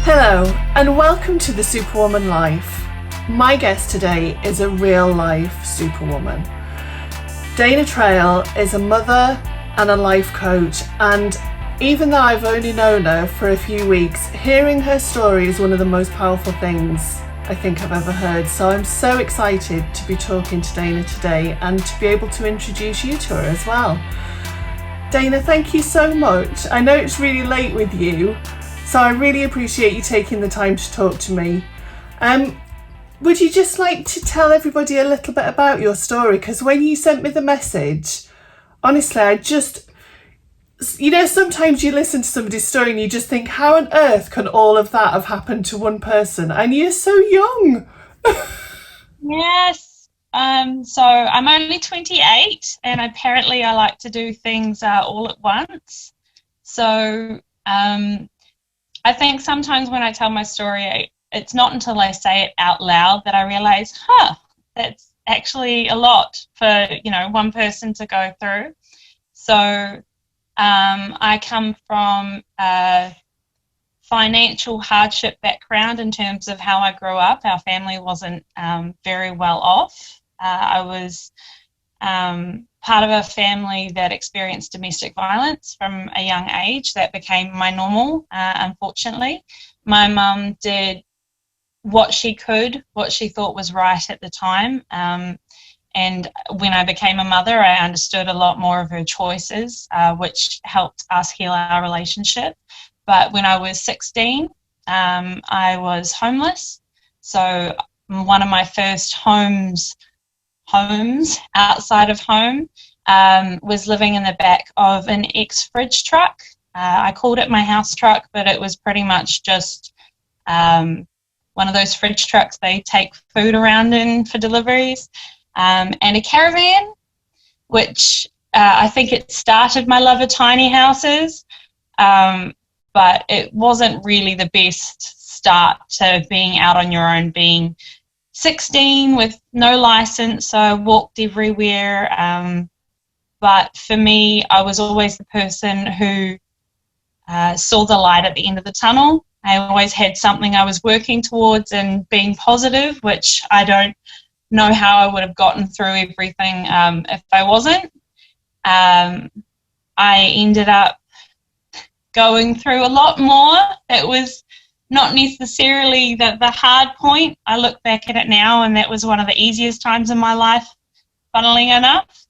Hello and welcome to the Superwoman Life. My guest today is a real life superwoman. Dana Trail is a mother and a life coach, and even though I've only known her for a few weeks, hearing her story is one of the most powerful things I think I've ever heard. So I'm so excited to be talking to Dana today and to be able to introduce you to her as well. Dana, thank you so much. I know it's really late with you, so I really appreciate you taking the time to talk to me. Would you just like to tell everybody a little bit about your story? Because when you sent me the message, honestly, I just, sometimes you listen to somebody's story and you just think, how on earth can all of that have happened to one person? And you're so young. Yes. So I'm only 28, and apparently I like to do things all at once. So I think sometimes when I tell my story, it's not until I say it out loud that I realize, that's actually a lot for, one person to go through. So I come from a financial hardship background in terms of how I grew up. Our family wasn't very well off. I was part of a family that experienced domestic violence from a young age. That became my normal, unfortunately. My mum did what she could, what she thought was right at the time. And when I became a mother, I understood a lot more of her choices, which helped us heal our relationship. But when I was 16, I was homeless. So one of my first homes outside of home was living in the back of an ex-fridge truck. I called it my house truck, but it was pretty much just one of those fridge trucks they take food around in for deliveries, and a caravan, which I think it started my love of tiny houses, but it wasn't really the best start to being out on your own, being 16 with no license, so I walked everywhere. But for me, I was always the person who saw the light at the end of the tunnel. I always had something I was working towards and being positive, which I don't know how I would have gotten through everything if I wasn't. I ended up going through a lot more. It was not necessarily the hard point. I look back at it now, and that was one of the easiest times in my life, funnily enough.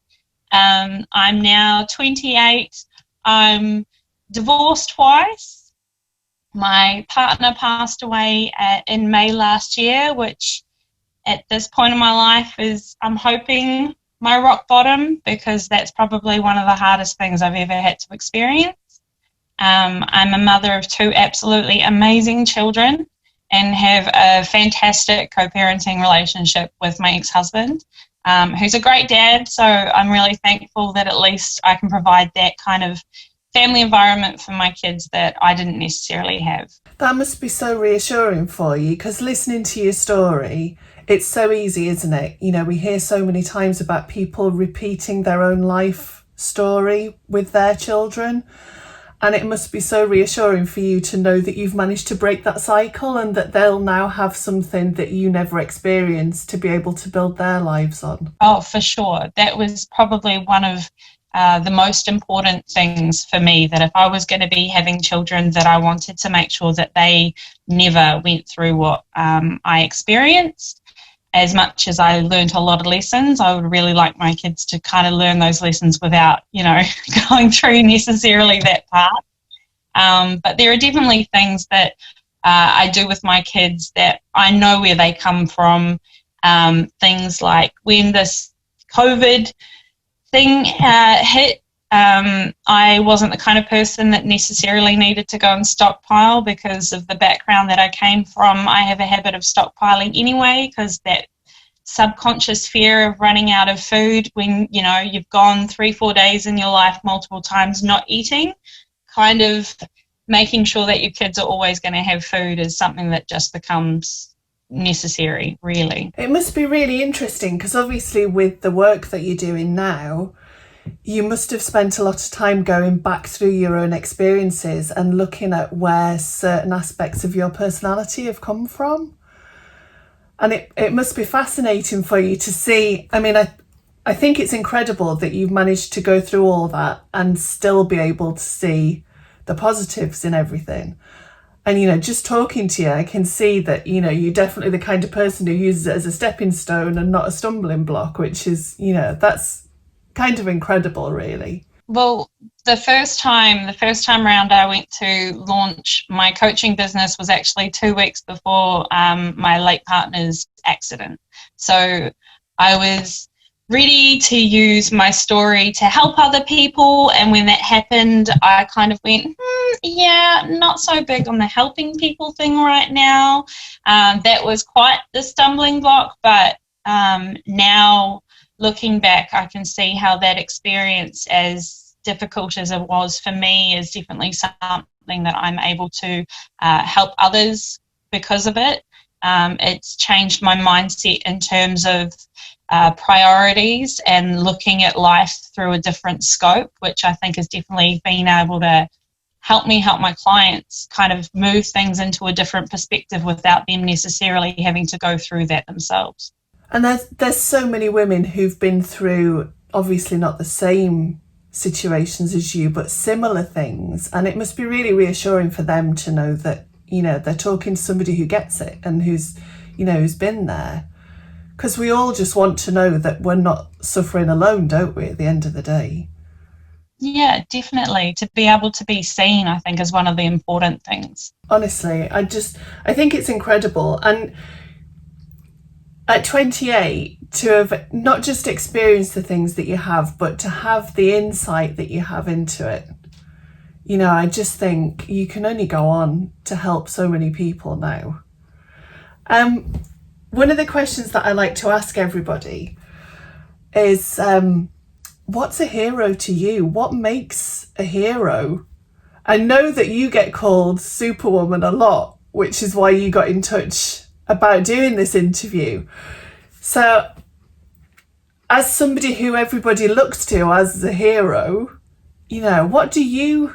I'm now 28. I'm divorced twice. My partner passed away in May last year, which at this point in my life is, I'm hoping, my rock bottom, because that's probably one of the hardest things I've ever had to experience. I'm a mother of two absolutely amazing children and have a fantastic co-parenting relationship with my ex-husband, who's a great dad. So I'm really thankful that at least I can provide that kind of family environment for my kids that I didn't necessarily have. That must be so reassuring for you, because listening to your story, it's so easy, isn't it? We hear so many times about people repeating their own life story with their children. And it must be so reassuring for you to know that you've managed to break that cycle and that they'll now have something that you never experienced to be able to build their lives on. Oh, for sure. That was probably one of the most important things for me, that if I was going to be having children, that I wanted to make sure that they never went through what I experienced. As much as I learned a lot of lessons, I would really like my kids to kind of learn those lessons without, going through necessarily that part. But there are definitely things that I do with my kids that I know where they come from. Things like when this COVID thing hit, I wasn't the kind of person that necessarily needed to go and stockpile because of the background that I came from. I have a habit of stockpiling anyway, because that subconscious fear of running out of food when, you've gone 3-4 days in your life multiple times not eating kind of making sure that your kids are always going to have food is something that just becomes necessary, really. It must be really interesting because obviously with the work that you're doing now, you must have spent a lot of time going back through your own experiences and looking at where certain aspects of your personality have come from. And it must be fascinating for you to see. I mean, I think it's incredible that you've managed to go through all that and still be able to see the positives in everything. And, you know, just talking to you, I can see that, you know, you're definitely the kind of person who uses it as a stepping stone and not a stumbling block, which is, you know, that's kind of incredible, really. Well, the first time around I went to launch my coaching business was actually 2 weeks before my late partner's accident. So I was ready to use my story to help other people, and when that happened, I kind of went, yeah, not so big on the helping people thing right now. That was quite the stumbling block, but now looking back, I can see how that experience, as difficult as it was for me, is definitely something that I'm able to help others because of it. It's changed my mindset in terms of priorities and looking at life through a different scope, which I think has definitely been able to help me help my clients kind of move things into a different perspective without them necessarily having to go through that themselves. And there's so many women who've been through, obviously not the same situations as you, but similar things. And it must be really reassuring for them to know that, you know, they're talking to somebody who gets it and who's, you know, who's been there. Because we all just want to know that we're not suffering alone, don't we, at the end of the day? Yeah, definitely. To be able to be seen, I think, is one of the important things. Honestly, I think it's incredible. And at 28, to have not just experienced the things that you have, but to have the insight that you have into it, you know, I just think you can only go on to help so many people now. One of the questions that I like to ask everybody is, what's a hero to you? What makes a hero? I know that you get called Superwoman a lot, which is why you got in touch about doing this interview. So, as somebody who everybody looks to as a hero, you know, what do you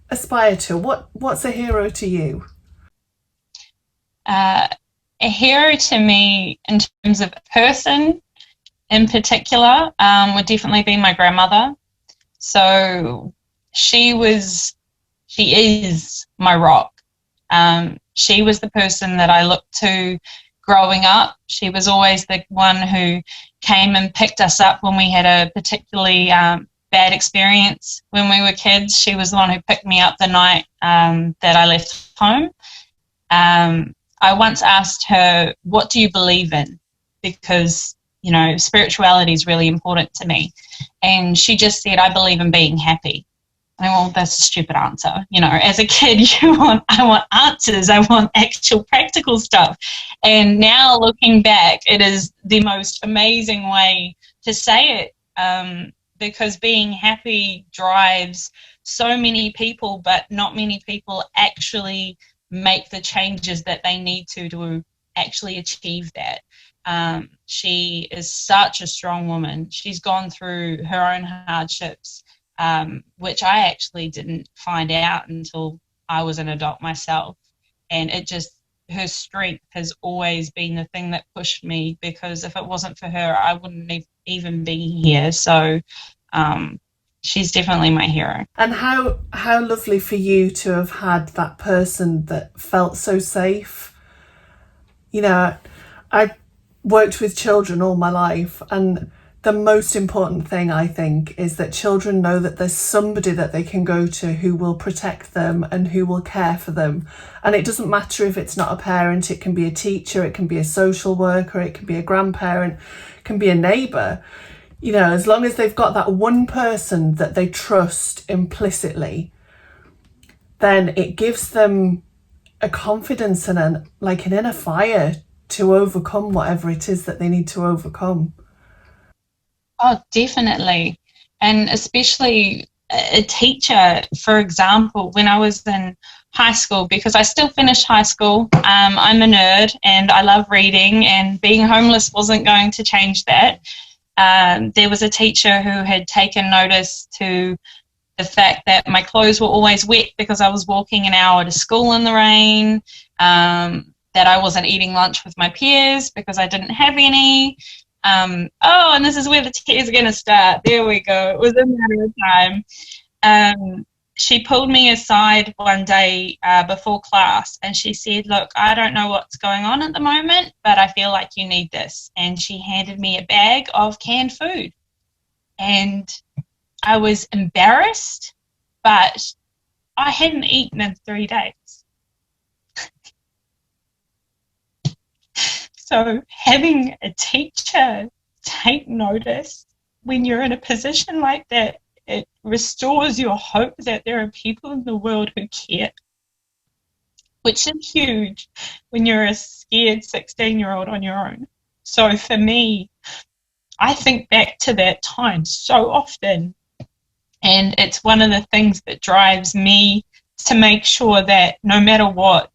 aspire to? What's a hero to you? A hero to me, in terms of a person in particular, would definitely be my grandmother. So she is my rock. She was the person that I looked to growing up. She was always the one who came and picked us up when we had a particularly bad experience when we were kids. She was the one who picked me up the night that I left home. I once asked her, what do you believe in? Because, you know, spirituality is really important to me. And she just said, I believe in being happy. And well, that's a stupid answer. You know, as a kid, I want answers. I want actual practical stuff. And now looking back, it is the most amazing way to say it, because being happy drives so many people, but not many people actually make the changes that they need to actually achieve that. She is such a strong woman. She's gone through her own hardships, which I actually didn't find out until I was an adult myself. And her strength has always been the thing that pushed me, because if it wasn't for her, I wouldn't even be here. So she's definitely my hero. And how lovely for you to have had that person that felt so safe. You know, I worked with children all my life, and the most important thing, I think, is that children know that there's somebody that they can go to who will protect them and who will care for them. And it doesn't matter if it's not a parent, it can be a teacher, it can be a social worker, it can be a grandparent, it can be a neighbour. You know, as long as they've got that one person that they trust implicitly, then it gives them a confidence and an inner fire to overcome whatever it is that they need to overcome. Oh, definitely. And especially a teacher, for example, when I was in high school, because I still finished high school. I'm a nerd and I love reading, and being homeless wasn't going to change that. There was a teacher who had taken notice to the fact that my clothes were always wet because I was walking an hour to school in the rain, that I wasn't eating lunch with my peers because I didn't have any. And this is where the tears are going to start. There we go. It was a matter of time. She pulled me aside one day before class, and she said, look, I don't know what's going on at the moment, but I feel like you need this. And she handed me a bag of canned food. And I was embarrassed, but I hadn't eaten in 3 days. So having a teacher take notice when you're in a position like that, it restores your hope that there are people in the world who care, which is huge when you're a scared 16-year-old on your own. So for me, I think back to that time so often, and it's one of the things that drives me to make sure that no matter what,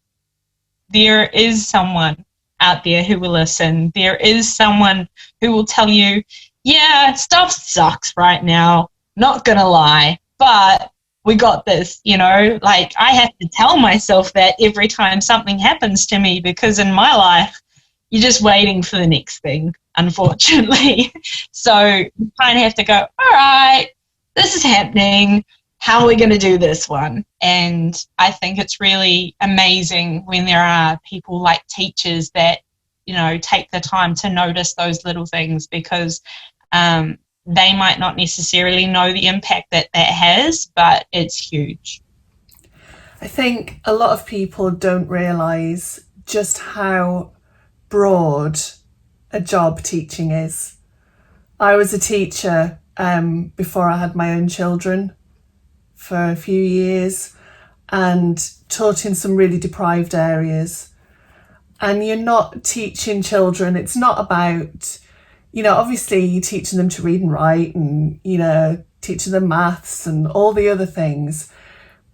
there is someone out there who will listen. There is someone who will tell you, yeah, stuff sucks right now, not gonna lie, but we got this, like I have to tell myself that every time something happens to me, because in my life, you're just waiting for the next thing, unfortunately. So you kind of have to go, all right, this is happening. How are we going to do this one? And I think it's really amazing when there are people like teachers that, take the time to notice those little things, because they might not necessarily know the impact that has, but it's huge. I think a lot of people don't realise just how broad a job teaching is. I was a teacher before I had my own children for a few years, and taught in some really deprived areas. And you're not teaching children, it's not about, obviously you're teaching them to read and write and, teaching them maths and all the other things,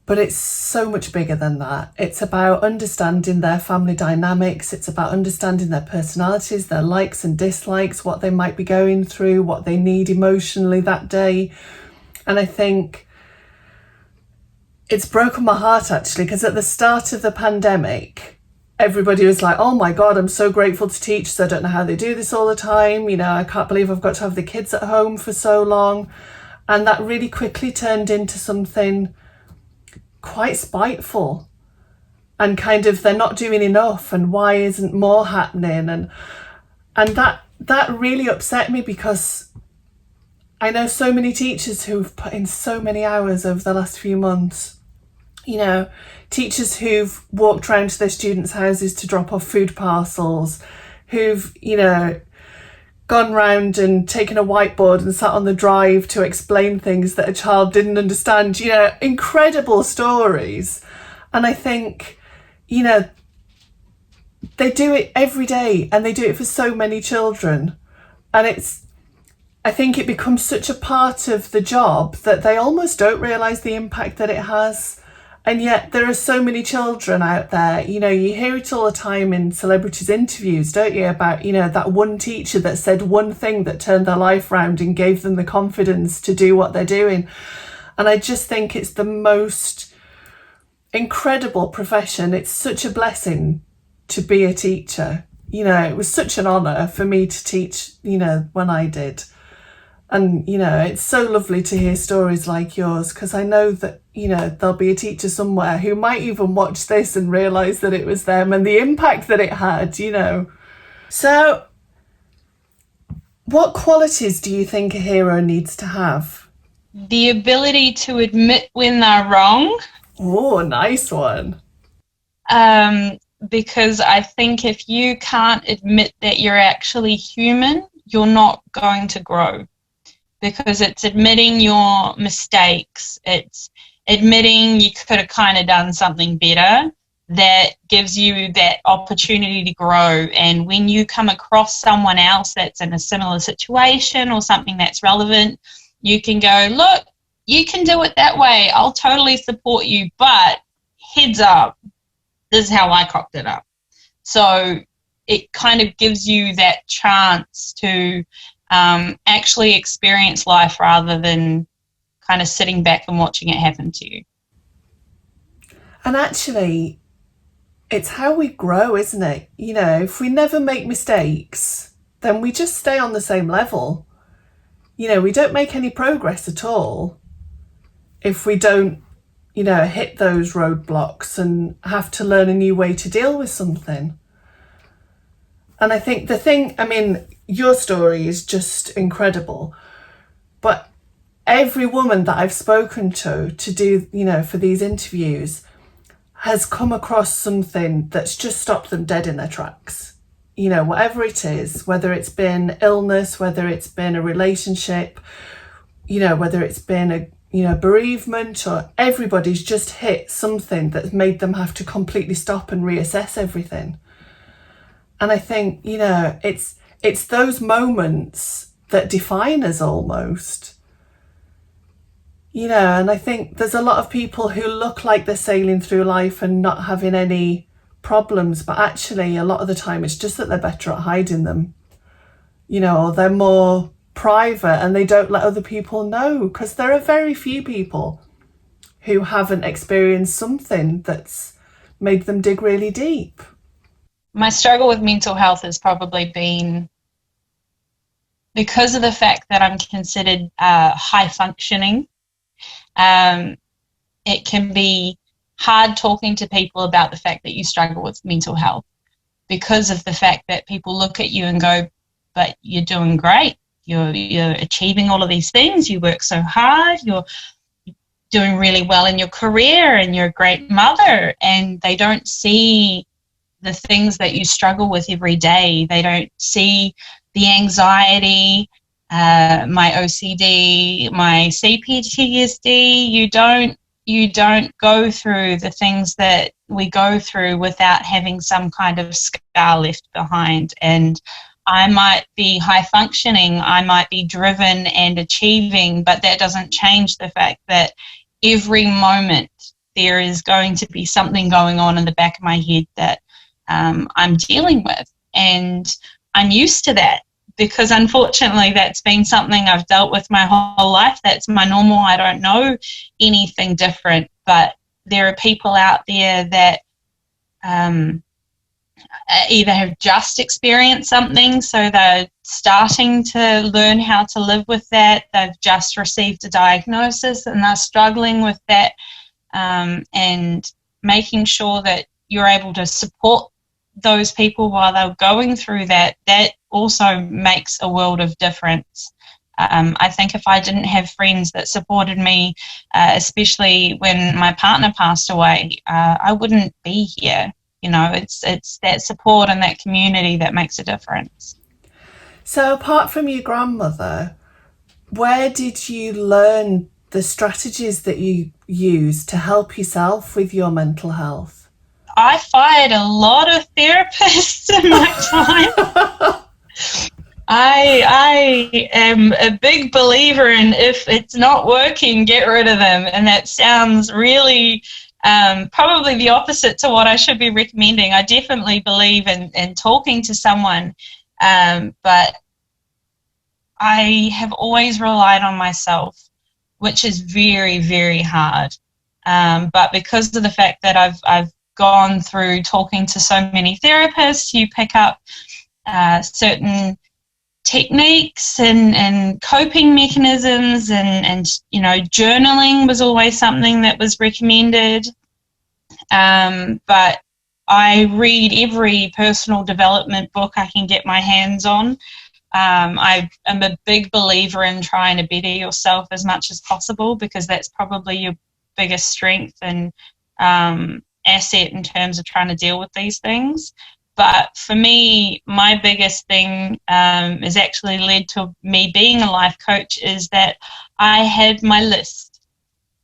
but it's so much bigger than that. It's about understanding their family dynamics, it's about understanding their personalities, their likes and dislikes, what they might be going through, what they need emotionally that day. And I think it's broken my heart, actually, because at the start of the pandemic, everybody was like, oh my God, I'm so grateful to teachers. I don't know how they do this all the time. I can't believe I've got to have the kids at home for so long. And that really quickly turned into something quite spiteful and kind of, they're not doing enough and why isn't more happening? And that really upset me, because I know so many teachers who've put in so many hours over the last few months. Teachers who've walked around to their students' houses to drop off food parcels, who've, gone round and taken a whiteboard and sat on the drive to explain things that a child didn't understand, incredible stories. And I think, they do it every day and they do it for so many children. And I think it becomes such a part of the job that they almost don't realise the impact that it has. And yet there are so many children out there, you hear it all the time in celebrities' interviews, don't you, about, that one teacher that said one thing that turned their life round and gave them the confidence to do what they're doing. And I just think it's the most incredible profession. It's such a blessing to be a teacher. It was such an honour for me to teach, when I did. And, it's so lovely to hear stories like yours, because I know that, there'll be a teacher somewhere who might even watch this and realise that it was them and the impact that it had, So, what qualities do you think a hero needs to have? The ability to admit when they're wrong. Oh, nice one. Because I think if you can't admit that you're actually human, you're not going to grow. Because it's admitting your mistakes, it's admitting you could have kind of done something better, that gives you that opportunity to grow. And when you come across someone else that's in a similar situation or something that's relevant, you can go, look, you can do it that way. I'll totally support you, but heads up, this is how I cocked it up. So it kind of gives you that chance to actually experience life rather than kind of sitting back and watching it happen to you. And actually, it's how we grow, isn't it? You know, if we never make mistakes, then we just stay on the same level. You know, we don't make any progress at all if we don't, you know, hit those roadblocks and have to learn a new way to deal with something. And I think your story is just incredible. But every woman that I've spoken to do, you know, for these interviews has come across something that's just stopped them dead in their tracks. You know, whatever it is, whether it's been illness, whether it's been a relationship, you know, whether it's been a, you know, bereavement, or everybody's just hit something that's made them have to completely stop and reassess everything. And I think, you know, it's those moments that define us almost. You know, and I think there's a lot of people who look like they're sailing through life and not having any problems, but actually a lot of the time it's just that they're better at hiding them. You know, or they're more private and they don't let other people know, because there are very few people who haven't experienced something that's made them dig really deep. My struggle with mental health has probably been because of the fact that I'm considered high functioning. It can be hard talking to people about the fact that you struggle with mental health, because of the fact that people look at you and go, but you're doing great. You're achieving all of these things. You work so hard. You're doing really well in your career and you're a great mother. And they don't see the things that you struggle with every day. They don't see the anxiety, my OCD, my CPTSD. You don't go through the things that we go through without having some kind of scar left behind. And I might be high functioning, I might be driven and achieving, but that doesn't change the fact that every moment there is going to be something going on in the back of my head that I'm dealing with. And I'm used to that, because unfortunately that's been something I've dealt with my whole life. That's my normal. I don't know anything different. But there are people out there that either have just experienced something, so they're starting to learn how to live with that. They've just received a diagnosis and they're struggling with that, and making sure that you're able to support those people while they're going through that also makes a world of difference. I think if I didn't have friends that supported me, especially when my partner passed away, I wouldn't be here. You know, it's that support and that community that makes a difference. So apart from your grandmother, where did you learn the strategies that you use to help yourself with your mental health? I fired a lot of therapists in my time. I am a big believer in, if it's not working, get rid of them. And that sounds really probably the opposite to what I should be recommending. I definitely believe in talking to someone, but I have always relied on myself, which is very, very hard. But because of the fact that I've gone through talking to so many therapists, you pick up certain techniques and coping mechanisms, and you know, journaling was always something that was recommended. But I read every personal development book I can get my hands on. I am a big believer in trying to better yourself as much as possible, because that's probably your biggest strength and asset in terms of trying to deal with these things. But for me, my biggest thing has actually led to me being a life coach, is that I had my list.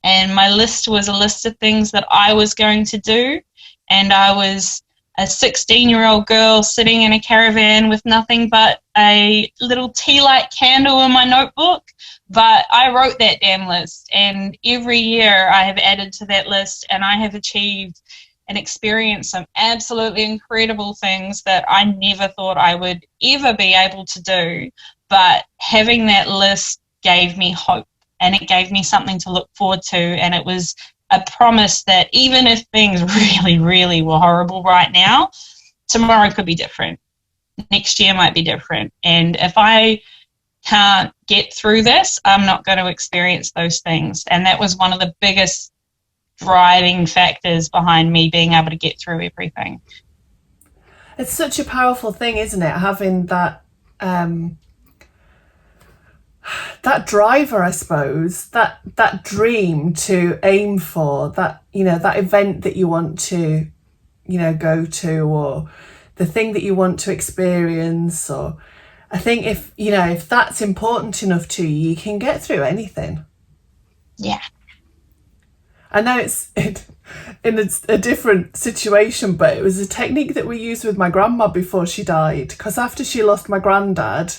And my list was a list of things that I was going to do. And I was a 16-year-old girl sitting in a caravan with nothing but a little tea light candle in my notebook, but I wrote that damn list, and every year I have added to that list, and I have achieved and experienced some absolutely incredible things that I never thought I would ever be able to do. But having that list gave me hope, and it gave me something to look forward to, and it was a promise that even if things really, really were horrible right now, tomorrow could be different. Next year might be different. And if I can't get through this, I'm not going to experience those things. And that was one of the biggest driving factors behind me being able to get through everything. It's such a powerful thing, isn't it? Having that that driver, I suppose, that dream to aim for, that, you know, that event that you want to, you know, go to, or the thing that you want to experience. Or I think if, you know, if that's important enough to you, you can get through anything. Yeah. I know it's in a different situation, but it was a technique that we used with my grandma before she died. Because after she lost my granddad,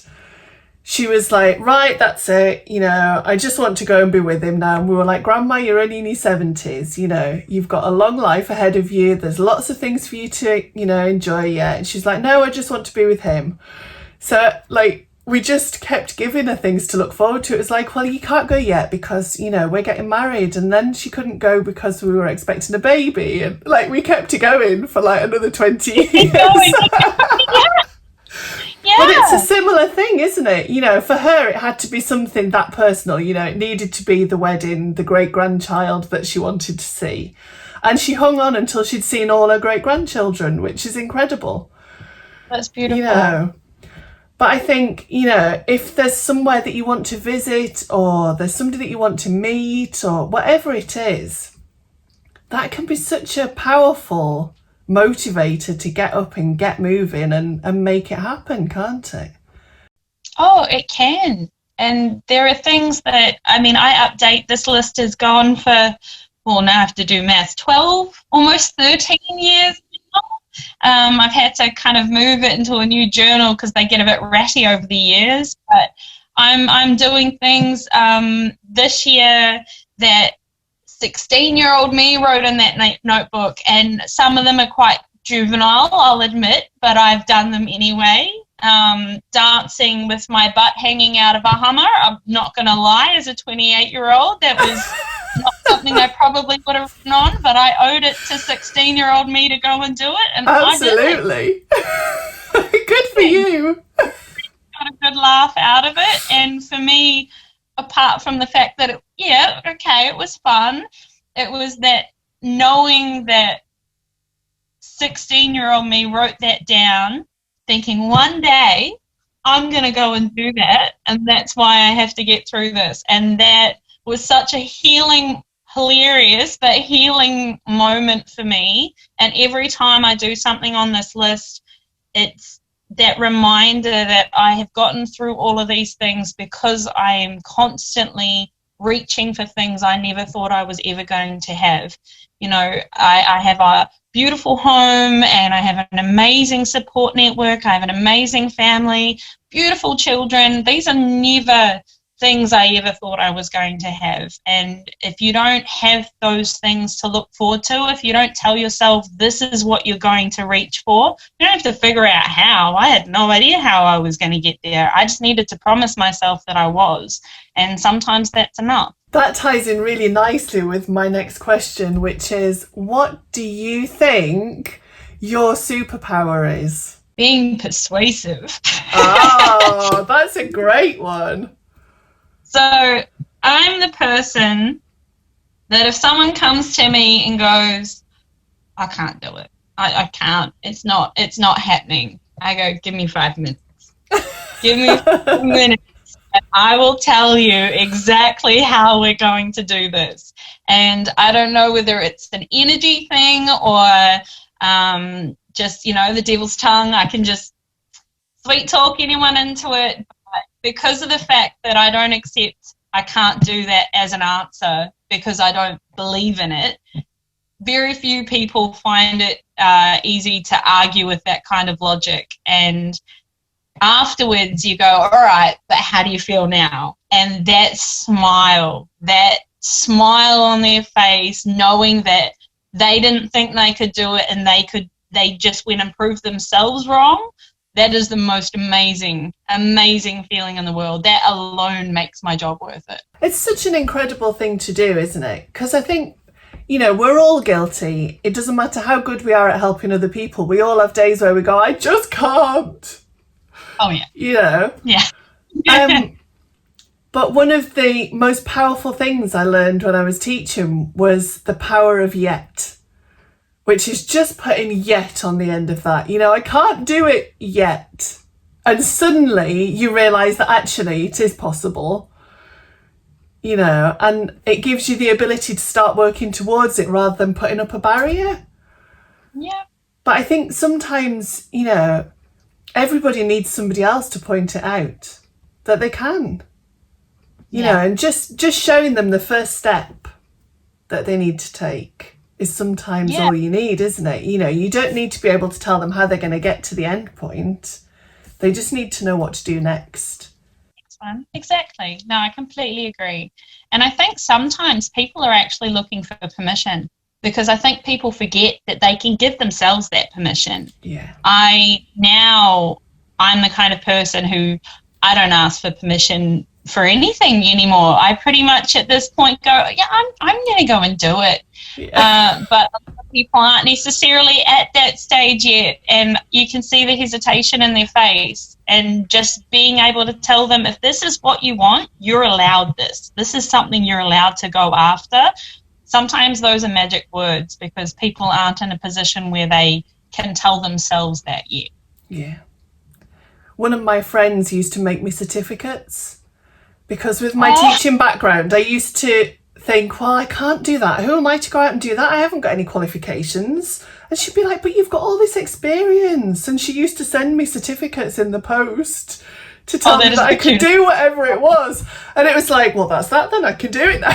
she was like, right, that's it. You know, I just want to go and be with him now. And we were like, Grandma, you're only in your 70s. You know, you've got a long life ahead of you. There's lots of things for you to, you know, enjoy yet. And she's like, no, I just want to be with him. So, like, we just kept giving her things to look forward to. It was like, well, you can't go yet because, you know, we're getting married. And then she couldn't go because we were expecting a baby. And, like, we kept it going for, like, another 20 years. Yeah. But it's a similar thing, isn't it? You know, for her, it had to be something that personal. You know, it needed to be the wedding, the great-grandchild that she wanted to see. And she hung on until she'd seen all her great-grandchildren, which is incredible. That's beautiful. You know, but I think, you know, if there's somewhere that you want to visit, or there's somebody that you want to meet, or whatever it is, that can be such a powerful motivator to get up and get moving and make it happen, can't it? Oh, it can. And there are things that, I mean, I update, this list has gone for, well, now I have to do math, 12, almost 13 years now. I've had to kind of move it into a new journal because they get a bit ratty over the years. But I'm doing things this year that 16-year-old me wrote in that notebook, and some of them are quite juvenile, I'll admit, but I've done them anyway. Dancing with my butt hanging out of a Hummer, I'm not going to lie, as a 28-year-old, that was not something I probably would have written on, but I owed it to 16-year-old me to go and do it, and absolutely. I did it. Good for you. Got a good laugh out of it, and for me, apart from the fact that, it was fun, it was that knowing that 16-year-old me wrote that down, thinking one day I'm going to go and do that, and that's why I have to get through this. And that was such a hilarious but healing moment for me. And every time I do something on this list, it's that reminder that I have gotten through all of these things because I am constantly reaching for things I never thought I was ever going to have. You know, I have a beautiful home, and I have an amazing support network. I have an amazing family, beautiful children. These are never things I ever thought I was going to have. And if you don't have those things to look forward to, if you don't tell yourself this is what you're going to reach for, you don't have to figure out how. I had no idea how I was going to get there. I just needed to promise myself that I was. And sometimes that's enough. That ties in really nicely with my next question, which is, what do you think your superpower is? Being persuasive. Oh, that's a great one. So I'm the person that if someone comes to me and goes, I can't do it, I can't, it's not happening, I go, give me 5 minutes. Give me 5 minutes. And I will tell you exactly how we're going to do this. And I don't know whether it's an energy thing or just, you know, the devil's tongue. I can just sweet talk anyone into it. But because of the fact that I don't accept I can't do that as an answer because I don't believe in it, very few people find it easy to argue with that kind of logic. And afterwards you go, all right, but how do you feel now? And that smile on their face, knowing that they didn't think they could do it and they just went and proved themselves wrong, that is the most amazing feeling in the world. That alone makes my job worth it. It's such an incredible thing to do, isn't it? Because I think, we're all guilty. It doesn't matter how good we are at helping other people. We all have days where we go, I just can't. Oh, yeah. Yeah. But one of the most powerful things I learned when I was teaching was the power of yet, which is just putting yet on the end of that. I can't do it yet. And suddenly you realise that actually it is possible, and it gives you the ability to start working towards it rather than putting up a barrier. Yeah. But I think sometimes, everybody needs somebody else to point it out that they can, and just showing them the first step that they need to take is sometimes all you need, isn't it? You don't need to be able to tell them how they're going to get to the end point. They just need to know what to do next. Exactly. No, I completely agree. And I think sometimes people are actually looking for permission, because I think people forget that they can give themselves that permission. Yeah. I'm the kind of person who I don't ask for permission for anything anymore. I pretty much at this point go, I'm going to go and do it. Yeah. But a lot of people aren't necessarily at that stage yet, and you can see the hesitation in their face, and just being able to tell them, if this is what you want, you're allowed this. This is something you're allowed to go after. Sometimes those are magic words, because people aren't in a position where they can tell themselves that yet. Yeah. One of my friends used to make me certificates, because with my teaching background, I used to think, well, I can't do that. Who am I to go out and do that? I haven't got any qualifications. And she'd be like, but you've got all this experience. And she used to send me certificates in the post to tell me that I could do whatever it was. And it was like, well, that's that then. I can do it now.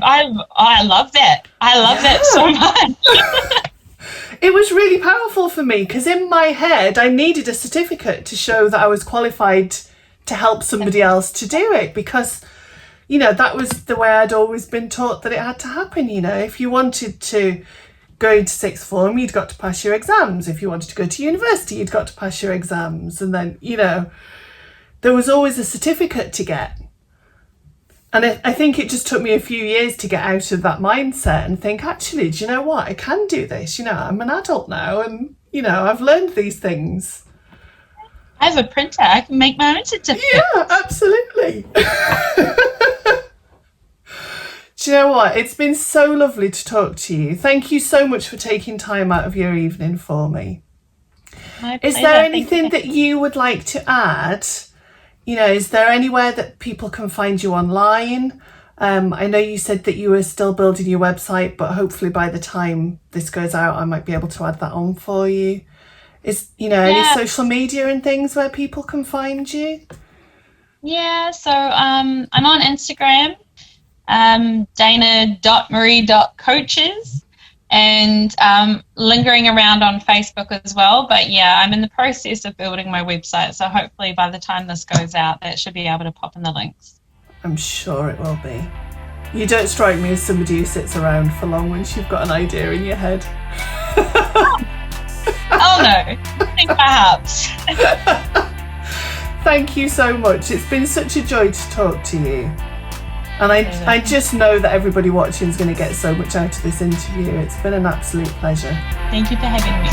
I love that. I love that so much. It was really powerful for me, because in my head, I needed a certificate to show that I was qualified to help somebody else to do it, because, that was the way I'd always been taught that it had to happen. If you wanted to go into sixth form, you'd got to pass your exams. If you wanted to go to university, you'd got to pass your exams. And then, there was always a certificate to get. And I think it just took me a few years to get out of that mindset and think, actually, do you know what? I can do this. I'm an adult now, and, I've learned these things. I have a printer. I can make my own certificate. Yeah, absolutely. Do you know what? It's been so lovely to talk to you. Thank you so much for taking time out of your evening for me. My pleasure. Is there anything that you would like to add? Is there anywhere that people can find you online? I know you said that you were still building your website, but hopefully by the time this goes out, I might be able to add that on for you. Is, any social media and things where people can find you? Yeah, so I'm on Instagram, dana.marie.coaches, and lingering around on Facebook as well. But I'm in the process of building my website, so hopefully by the time this goes out, that should be able to pop in the links. I'm sure it will be. You don't strike me as somebody who sits around for long once you've got an idea in your head. Oh no, I think perhaps. Thank you so much. It's been such a joy to talk to you. And I just know that everybody watching is going to get so much out of this interview. It's been an absolute pleasure. Thank you for having me.